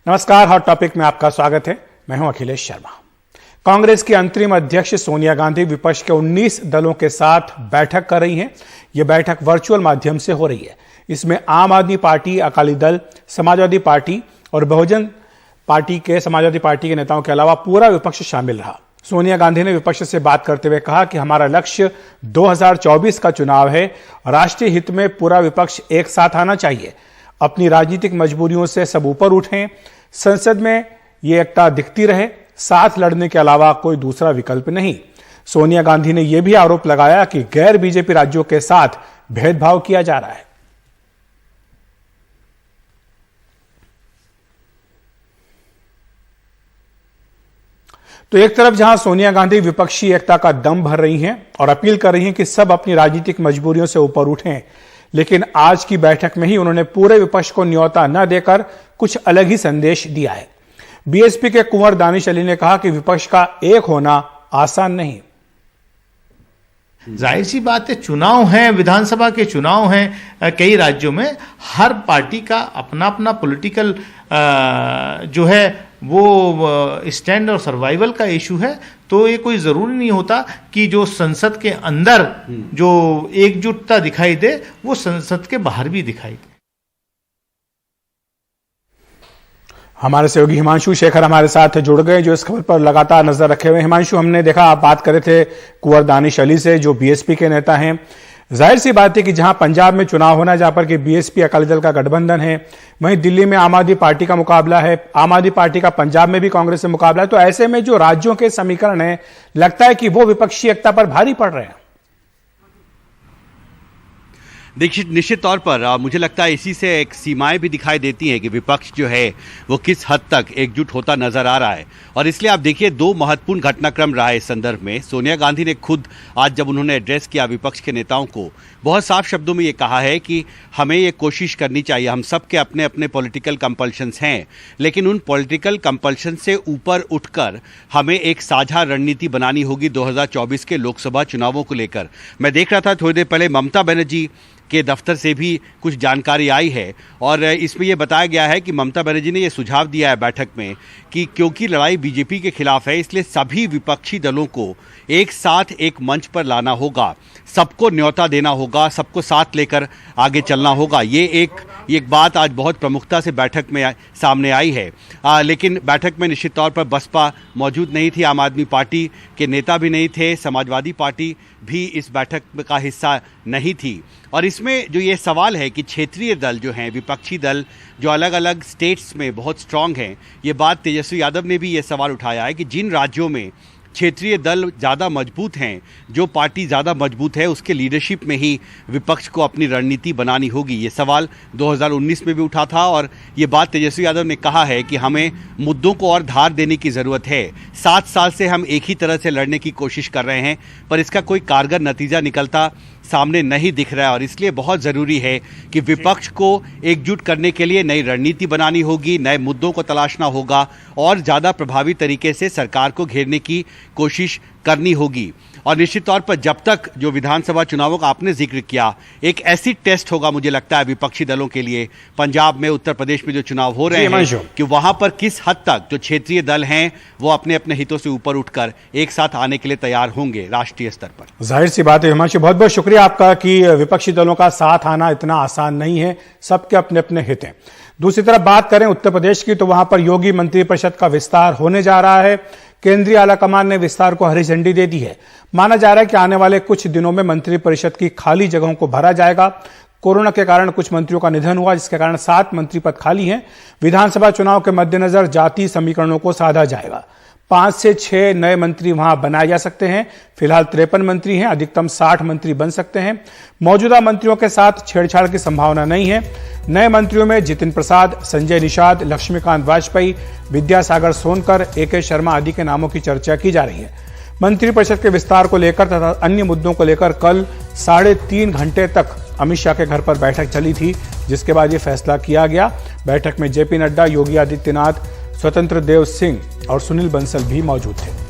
नमस्कार, hot topic में आपका स्वागत है। मैं हूं अखिलेश शर्मा। कांग्रेस की अंतरिम अध्यक्ष सोनिया गांधी विपक्ष के 19 दलों के साथ बैठक कर रही हैं। यह बैठक वर्चुअल माध्यम से हो रही है। इसमें आम आदमी पार्टी, अकाली दल, समाजवादी पार्टी और बहुजन पार्टी के समाजवादी पार्टी के नेताओं के अलावा पूरा विपक्ष शामिल रहा। सोनिया गांधी ने विपक्ष से बात करते हुए कहा कि हमारा लक्ष्य 2024 का चुनाव है। राष्ट्रीय हित में पूरा विपक्ष एक साथ आना चाहिए। अपनी राजनीतिक मजबूरियों से सब ऊपर उठें। संसद में ये एकता दिखती रहे। साथ लड़ने के अलावा कोई दूसरा विकल्प नहीं। सोनिया गांधी ने यह भी आरोप लगाया कि गैर बीजेपी राज्यों के साथ भेदभाव किया जा रहा है। तो एक तरफ जहां सोनिया गांधी विपक्षी एकता का दम भर रही हैं और अपील कर रही हैं कि सब अपनी राजनीतिक मजबूरियों से ऊपर उठें, लेकिन आज की बैठक में ही उन्होंने पूरे विपक्ष को न्योता न देकर कुछ अलग ही संदेश दिया है। बीएसपी के कुंवर दानिश अली ने कहा कि विपक्ष का एक होना आसान नहीं। जाहिर सी बात है, चुनाव हैं, विधानसभा के चुनाव हैं कई राज्यों में। हर पार्टी का अपना अपना पॉलिटिकल जो है वो स्टैंड और सर्वाइवल का इशू है। तो ये कोई ज़रूरी नहीं होता कि जो संसद के अंदर जो एकजुटता दिखाई दे वो संसद के बाहर भी दिखाई दे। हमारे सहयोगी हिमांशु शेखर हमारे साथ जुड़ गए, जो इस खबर पर लगातार नजर रखे हुए। हिमांशु, हमने देखा आप बात कर रहे थे कुंवर दानिश अली से, जो बीएसपी के नेता हैं। जाहिर सी बात है कि जहां पंजाब में चुनाव होना, जहां पर कि बीएसपी अकाली दल का गठबंधन है, वहीं दिल्ली में आम आदमी पार्टी का मुकाबला है। आम आदमी पार्टी का पंजाब में भी कांग्रेस से मुकाबला है। तो ऐसे में जो राज्यों के समीकरण है, लगता है कि वो विपक्षी एकता पर भारी पड़ रहे हैं। देखिए, निश्चित तौर पर मुझे लगता है इसी से एक सीमाएं भी दिखाई देती हैं कि विपक्ष जो है वो किस हद तक एकजुट होता नजर आ रहा है। और इसलिए आप देखिए, दो महत्वपूर्ण घटनाक्रम रहा है इस संदर्भ में। सोनिया गांधी ने खुद आज जब उन्होंने एड्रेस किया विपक्ष के नेताओं को, बहुत साफ शब्दों में ये कहा है कि हमें ये कोशिश करनी चाहिए, हम सबके अपने अपने पॉलिटिकल कंपल्शंस हैं, लेकिन उन पॉलिटिकल कंपल्शन से ऊपर उठकर हमें एक साझा रणनीति बनानी होगी 2024 के लोकसभा चुनावों को लेकर। मैं देख रहा था थोड़ी देर पहले ममता बनर्जी के दफ्तर से भी कुछ जानकारी आई है और इसमें यह बताया गया है कि ममता बनर्जी ने यह सुझाव दिया है बैठक में कि क्योंकि लड़ाई बीजेपी के खिलाफ है, इसलिए सभी विपक्षी दलों को एक साथ एक मंच पर लाना होगा, सबको न्योता देना होगा, सबको साथ लेकर आगे चलना होगा। ये एक बात आज बहुत प्रमुखता से बैठक में सामने आई है। लेकिन बैठक में निश्चित तौर पर बसपा मौजूद नहीं थी, आम आदमी पार्टी के नेता भी नहीं थे, समाजवादी पार्टी भी इस बैठक का हिस्सा नहीं थी। और इसमें जो ये सवाल है कि क्षेत्रीय दल जो हैं, विपक्षी दल जो अलग अलग स्टेट्स में बहुत स्ट्रांग हैं, ये बात तेजस्वी यादव ने भी ये सवाल उठाया है कि जिन राज्यों में क्षेत्रीय दल ज़्यादा मजबूत हैं, जो पार्टी ज़्यादा मजबूत है, उसके लीडरशिप में ही विपक्ष को अपनी रणनीति बनानी होगी। ये सवाल 2019 में भी उठा था और ये बात तेजस्वी यादव ने कहा है कि हमें मुद्दों को और धार देने की ज़रूरत है। 7 साल से हम एक ही तरह से लड़ने की कोशिश कर रहे हैं, पर इसका कोई कारगर नतीजा निकलता सामने नहीं दिख रहा है। और इसलिए बहुत ज़रूरी है कि विपक्ष को एकजुट करने के लिए नई रणनीति बनानी होगी, नए मुद्दों को तलाशना होगा और ज़्यादा प्रभावी तरीके से सरकार को घेरने की कोशिश करनी होगी। और निश्चित तौर पर जब तक जो विधानसभा चुनावों का आपने जिक्र किया, एक ऐसी टेस्ट होगा मुझे लगता है विपक्षी दलों के लिए, पंजाब में, उत्तर प्रदेश में जो चुनाव हो रहे हैं, कि वहां पर किस हद तक जो क्षेत्रीय दल हैं वो अपने अपने हितों से ऊपर उठकर एक साथ आने के लिए तैयार होंगे राष्ट्रीय स्तर पर। जाहिर सी बात है हिमांशु, बहुत बहुत शुक्रिया आपका कि विपक्षी दलों का साथ आना इतना आसान नहीं है, सबके अपने अपने हित हैं। दूसरी तरफ बात करें उत्तर प्रदेश की, तो वहां पर योगी मंत्रिपरिषद का विस्तार होने जा रहा है। केंद्रीय आलाकमान ने विस्तार को हरी झंडी दे दी है। माना जा रहा है कि आने वाले कुछ दिनों में मंत्रिपरिषद की खाली जगहों को भरा जाएगा। कोरोना के कारण कुछ मंत्रियों का निधन हुआ, जिसके कारण 7 मंत्री पद खाली हैं। विधानसभा चुनाव के मद्देनजर जातीय समीकरणों को साधा जाएगा। 5 से 6 नए मंत्री वहां बनाए जा सकते हैं। फिलहाल 53 मंत्री हैं, अधिकतम 60 मंत्री बन सकते हैं। मौजूदा मंत्रियों के साथ छेड़छाड़ की संभावना नहीं है। नए मंत्रियों में जितिन प्रसाद, संजय निषाद, लक्ष्मीकांत वाजपेयी, विद्यासागर सोनकर, AK शर्मा आदि के नामों की चर्चा की जा रही है। मंत्रिपरिषद के विस्तार को लेकर तथा अन्य मुद्दों को लेकर कल 3.5 घंटे तक अमित शाह के घर पर बैठक चली थी, जिसके बाद यह फैसला किया गया। बैठक में JP नड्डा, योगी आदित्यनाथ, स्वतंत्र देव सिंह और सुनील बंसल भी मौजूद थे।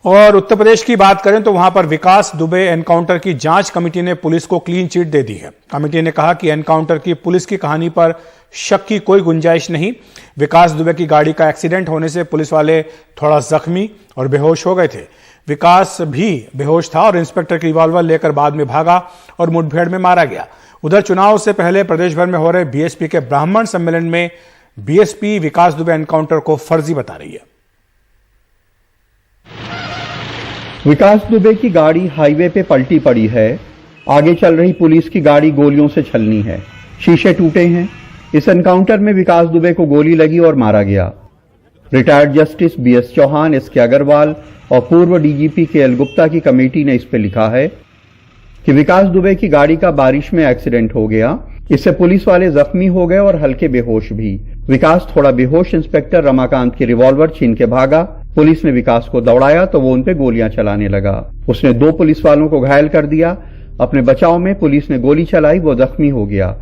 और उत्तर प्रदेश की बात करें तो वहां पर विकास दुबे एनकाउंटर की जांच कमेटी ने पुलिस को क्लीन चिट दे दी है। कमेटी ने कहा कि एनकाउंटर की पुलिस की कहानी पर शक की कोई गुंजाइश नहीं। विकास दुबे की गाड़ी का एक्सीडेंट होने से पुलिस वाले थोड़ा जख्मी और बेहोश हो गए थे। विकास भी बेहोश था और इंस्पेक्टर की रिवॉल्वर लेकर बाद में भागा और मुठभेड़ में मारा गया। उधर चुनाव से पहले प्रदेश भर में हो रहे बीएसपी के ब्राह्मण सम्मेलन में बीएसपी विकास दुबे एनकाउंटर को फर्जी बता रही है। विकास दुबे की गाड़ी हाईवे पे पलटी पड़ी है। आगे चल रही पुलिस की गाड़ी गोलियों से छलनी है। शीशे टूटे हैं। इस एनकाउंटर में विकास दुबे को गोली लगी और मारा गया। Retired justice BS Chauhan, SK Agarwal और पूर्व डीजीपी केएल गुप्ता की कमेटी ने इस पे लिखा है कि विकास दुबे की गाड़ी का बारिश में एक्सीडेंट हो गया। इससे पुलिस वाले जख्मी हो गए और हल्के बेहोश भी। विकास थोड़ा बेहोश इंस्पेक्टर रमाकांत की रिवॉल्वर छीन के भागा। पुलिस ने विकास को दौड़ाया तो वो उन पे गोलियां चलाने लगा। उसने 2 पुलिस वालों को घायल कर दिया। अपने बचाव में पुलिस ने गोली चलाई, वो जख्मी हो गया।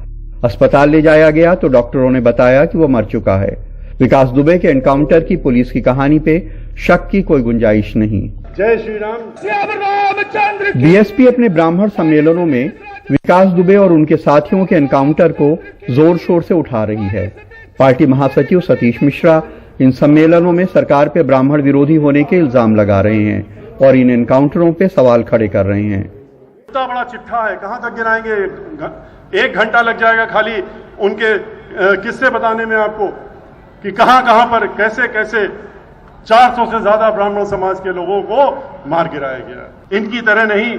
अस्पताल ले जाया गया तो डॉक्टरों ने बताया कि वो मर चुका है। विकास दुबे के एनकाउंटर की पुलिस की कहानी पे शक की कोई गुंजाइश नहीं। जय श्री राम। बीएसपी अपने ब्राह्मण सम्मेलनों में विकास दुबे और उनके साथियों के एनकाउंटर को जोर शोर से उठा रही है। पार्टी महासचिव सतीश मिश्रा इन सम्मेलनों में सरकार पे ब्राह्मण विरोधी होने के इल्जाम लगा रहे हैं और इन एनकाउंटरों पे सवाल खड़े कर रहे हैं। इतना बड़ा चिट्ठा है, कहां तक गिनाएंगे? 1 घंटा लग जाएगा खाली उनके किस्से बताने में आपको कि कहां पर कैसे कैसे 400 से ज्यादा ब्राह्मण समाज के लोगों को मार गिराया गया। इनकी तरह नहीं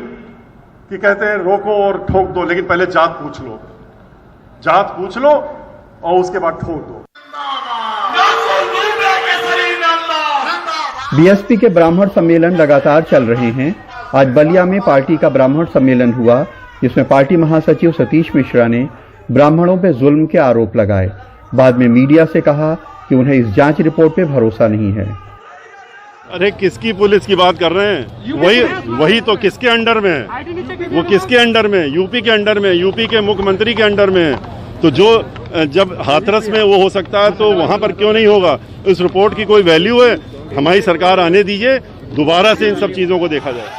कि कहते हैं रोको और ठोक दो, लेकिन पहले जात पूछ लो और उसके बाद ठोक दो। बीएसपी के ब्राह्मण सम्मेलन लगातार चल रहे हैं। आज बलिया में पार्टी का ब्राह्मण सम्मेलन हुआ, जिसमें पार्टी महासचिव सतीश मिश्रा ने ब्राह्मणों पर जुल्म के आरोप लगाए। बाद में मीडिया से कहा कि उन्हें इस जांच रिपोर्ट पे भरोसा नहीं है। अरे किसकी पुलिस की बात कर रहे हैं? वही तो किसके अंडर में है? वो किसके अंडर में? यूपी के अंडर में, यूपी के मुख्यमंत्री के अंडर में है। तो जो जब हाथरस में वो हो सकता है तो वहां पर क्यों नहीं होगा? इस रिपोर्ट की कोई वैल्यू है? हमारी सरकार आने दीजिए, दोबारा से इन सब चीजों को देखा जाए।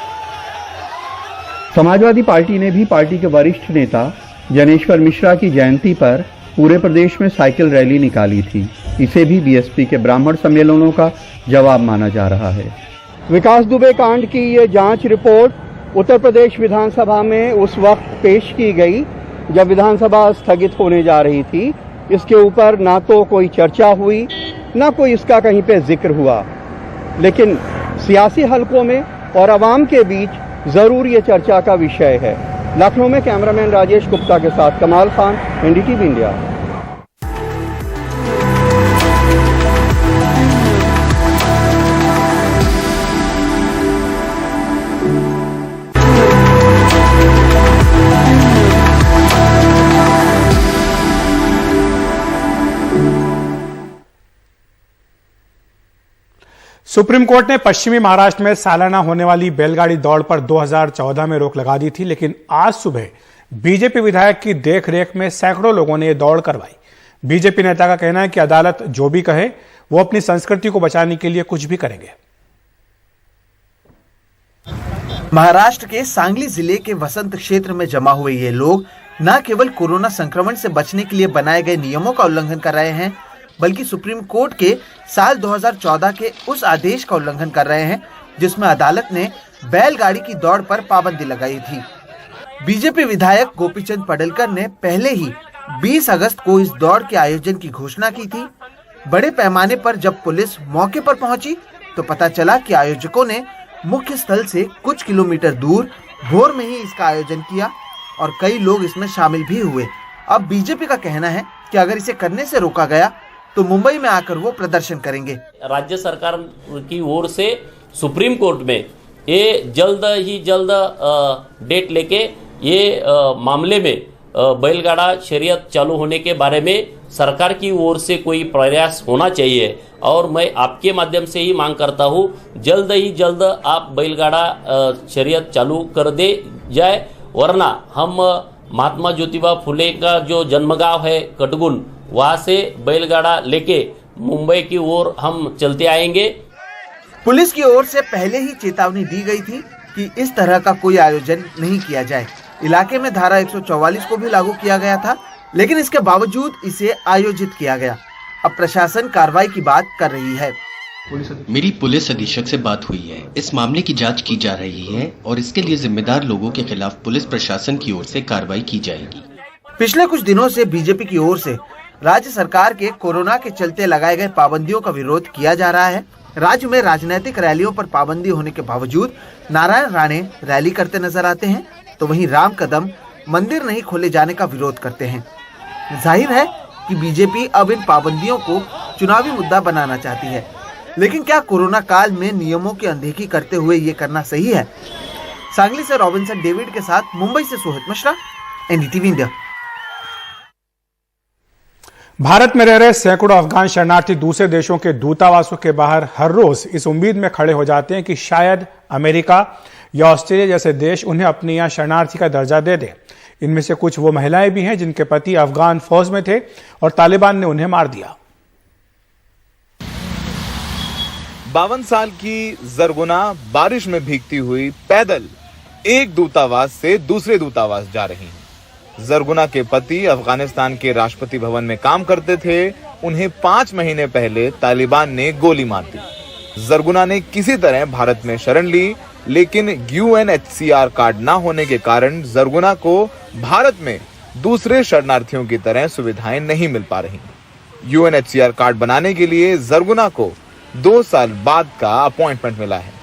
समाजवादी पार्टी ने भी पार्टी के वरिष्ठ नेता जनेश्वर मिश्रा की जयंती पर पूरे प्रदेश में साइकिल रैली निकाली थी। इसे भी बीएसपी के ब्राह्मण सम्मेलनों का जवाब माना जा रहा है। विकास दुबे कांड की ये जांच रिपोर्ट उत्तर प्रदेश विधानसभा में उस वक्त पेश की गई जब विधानसभा स्थगित होने जा रही थी। इसके ऊपर ना तो कोई चर्चा हुई, ना कोई इसका कहीं पे जिक्र हुआ, लेकिन सियासी हलकों में और आवाम के बीच जरूर ये चर्चा का विषय है। लखनऊ में कैमरामैन राजेश गुप्ता के साथ कमाल Khan, NDTV India. Supreme court ने पश्चिमी महाराष्ट्र में सालाना होने वाली बैलगाड़ी दौड़ पर 2014 में रोक लगा दी थी, लेकिन आज सुबह बीजेपी विधायक की देखरेख में सैकड़ों लोगों ने यह दौड़ करवाई। बीजेपी नेता का कहना है कि अदालत जो भी कहे वो अपनी संस्कृति को बचाने के लिए कुछ भी करेंगे। महाराष्ट्र के सांगली जिले के वसंत क्षेत्र में जमा हुए ये लोग न केवल कोरोना संक्रमण से बचने के लिए बनाए गए नियमों का उल्लंघन कर रहे हैं, बल्कि सुप्रीम कोर्ट के साल 2014 के उस आदेश का उल्लंघन कर रहे हैं जिसमें अदालत ने बैलगाड़ी की दौड़ पर पाबंदी लगाई थी। बीजेपी विधायक गोपीचंद पडलकर ने पहले ही 20 अगस्त को इस दौड़ के आयोजन की घोषणा की थी। बड़े पैमाने पर जब पुलिस मौके पर पहुंची तो पता चला कि आयोजकों ने मुख्य स्थल से कुछ किलोमीटर दूर भोर में ही इसका आयोजन किया और कई लोग इसमें शामिल भी हुए। अब बीजेपी का कहना है कि अगर इसे करने से रोका गया तो मुंबई में आकर वो प्रदर्शन करेंगे। राज्य सरकार की ओर से सुप्रीम कोर्ट में ये जल्द ही जल्द डेट लेके ये मामले में बैलगाड़ा शरीयत चालू होने के बारे में सरकार की ओर से कोई प्रयास होना चाहिए और मैं आपके माध्यम से ही मांग करता हूँ जल्द ही जल्द आप बैलगाड़ा शरीयत चालू कर दे जाए, वरना हम महात्मा ज्योतिबा फुले का जो जन्मगांव है कटगुन, वहाँ से बैलगाड़ा लेके मुंबई की ओर हम चलते आएंगे। पुलिस की ओर से पहले ही चेतावनी दी गई थी कि इस तरह का कोई आयोजन नहीं किया जाए। इलाके में धारा 144 को भी लागू किया गया था, लेकिन इसके बावजूद इसे आयोजित किया गया। अब प्रशासन कार्रवाई की बात कर रही है। मेरी पुलिस अधीक्षक से बात हुई है। इस मामले की जांच की जा रही है और इसके लिए जिम्मेदार लोगों के खिलाफ पुलिस प्रशासन की ओर से कार्रवाई की जाएगी। पिछले कुछ दिनों से बीजेपी की ओर से राज्य सरकार के कोरोना के चलते लगाए गए पाबंदियों का विरोध किया जा रहा है। राज्य में राजनीतिक रैलियों पर पाबंदी होने के बावजूद नारायण राणे रैली करते नजर आते हैं, तो वहीं राम कदम मंदिर नहीं खोले जाने का विरोध करते हैं। जाहिर है कि बीजेपी अब इन पाबंदियों को चुनावी मुद्दा बनाना चाहती है, लेकिन क्या कोरोना काल में नियमों की अनदेखी करते हुए ये करना सही है? सांगली से रॉबिन्सन डेविड के साथ मुंबई से सोहित मिश्रा, एनडीटीवी इंडिया। भारत में रह रहे सैकड़ों अफगान शरणार्थी दूसरे देशों के दूतावासों के बाहर हर रोज इस उम्मीद में खड़े हो जाते हैं कि शायद अमेरिका या ऑस्ट्रेलिया जैसे देश उन्हें अपने यहाँ शरणार्थी का दर्जा दे दे। इनमें से कुछ वो महिलाएं भी हैं जिनके पति अफगान फौज में थे और तालिबान ने उन्हें मार दिया। 52 साल की जरगुना बारिश में भीगती हुई पैदल एक दूतावास से दूसरे दूतावास जा रही हैं। जरगुना के पति अफगानिस्तान के राष्ट्रपति भवन में काम करते थे। उन्हें 5 महीने पहले तालिबान ने गोली मार दी। जरगुना ने किसी तरह भारत में शरण ली, लेकिन UNHCR कार्ड न होने के कारण जरगुना को भारत में दूसरे शरणार्थियों की तरह सुविधाएं नहीं मिल पा रही। UNHCR कार्ड बनाने के लिए जरगुना को 2 साल बाद का अपॉइंटमेंट मिला है।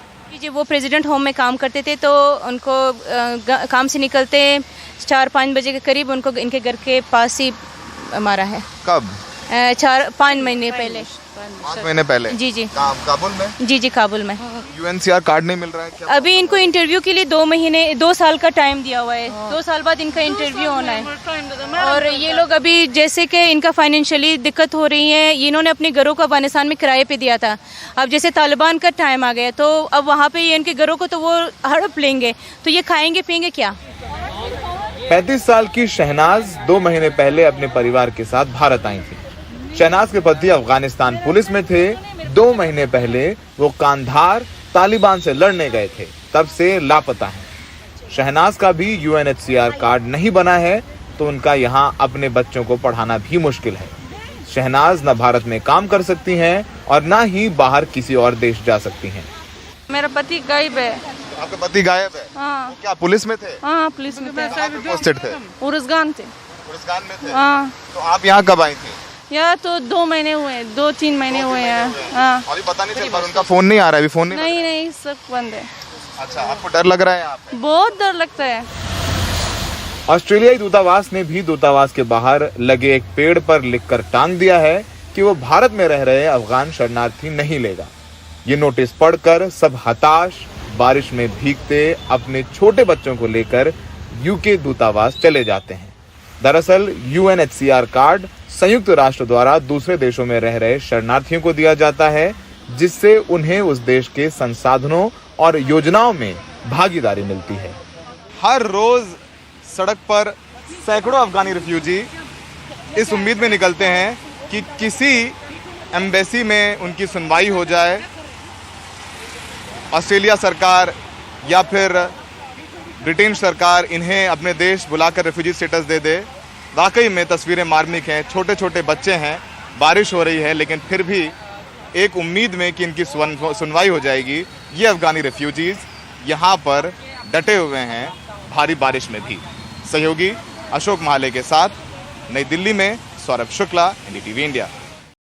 वो प्रेसिडेंट होम में काम करते थे, तो उनको काम से निकलते 4-5 बजे के करीब उनको इनके घर के पास ही मारा है। कब? 4-5 महीने पहले। 5 महीने पहले? जी जी। काबुल में? जी काबुल में। UNHCR कार्ड नहीं मिल रहा है क्या? अभी इनको इंटरव्यू के लिए 2 साल का टाइम दिया हुआ है। 2 साल बाद इनका इंटरव्यू होना है। और ये लोग अभी जैसे कि इनका फाइनेंशियली दिक्कत हो रही है, इन्होंने अपने घरों को अफगानिस्तान में किराए पे दिया था। अब जैसे तालिबान का टाइम आ गया, तो अब वहाँ पे ये इनके घरों को तो वो हड़प लेंगे, तो ये खाएंगे पिएंगे क्या? 35 साल की शहनाज 2 महीने पहले अपने परिवार के साथ भारत आई थी। शहनाज के पति अफगानिस्तान पुलिस में थे। 2 महीने पहले वो कांधार तालिबान से लड़ने गए थे, तब से लापता हैं। शहनाज का भी UNHCR कार्ड नहीं बना है, तो उनका यहाँ अपने बच्चों को पढ़ाना भी मुश्किल है। शहनाज न भारत में काम कर सकती हैं और न ही बाहर किसी और देश जा सकती हैं। मेरा पति गायब है। आपका पति गायब है? हाँ। क्या पुलिस में थे? हाँ, पुलिस में थे। पोस्टेड थे? उर्जगान थे। उर्जगान में थे? हाँ। तो आप यहाँ कब आई थी? या तो 2 महीने हुए, 2-3 महीने हुए हैं। हाँ। और पता नहीं चल पा उनका फोन नहीं आ रहा है? अभी फोन नहीं सब बंद है। अच्छा, आपको डर लग रहा है यहाँ पे? बहुत डर लगता है। ऑस्ट्रेलियाई दूतावास ने भी दूतावास के बाहर लगे एक पेड़ पर लिखकर टांग दिया है कि वो भारत में रह रहे अफगान शरणार्थी नहीं लेगा। ये नोटिस पढ़कर सब हताश बारिश में भीगते अपने छोटे बच्चों को लेकर UK दूतावास चले जाते हैं। दरअसल UNHCR कार्ड संयुक्त राष्ट्र द्वारा दूसरे देशों में रह रहे शरणार्थियों को दिया जाता है, जिससे उन्हें उस देश के संसाधनों और योजनाओं में भागीदारी मिलती है। हर रोज सड़क पर सैकड़ों अफगानी रिफ्यूजी इस उम्मीद में निकलते हैं कि किसी एम्बेसी में उनकी सुनवाई हो जाए, ऑस्ट्रेलिया सरकार या फिर ब्रिटेन सरकार इन्हें अपने देश बुलाकर रिफ्यूजी स्टेटस दे दे। वाकई में तस्वीरें मार्मिक हैं। छोटे छोटे बच्चे हैं, बारिश हो रही है, लेकिन फिर भी एक उम्मीद में कि इनकी सुनवाई हो जाएगी, ये अफगानी रिफ्यूजीज यहाँ पर डटे हुए हैं भारी बारिश में भी। सहयोगी अशोक महाले के साथ नई दिल्ली में सौरभ शुक्ला, NDTV इंडिया।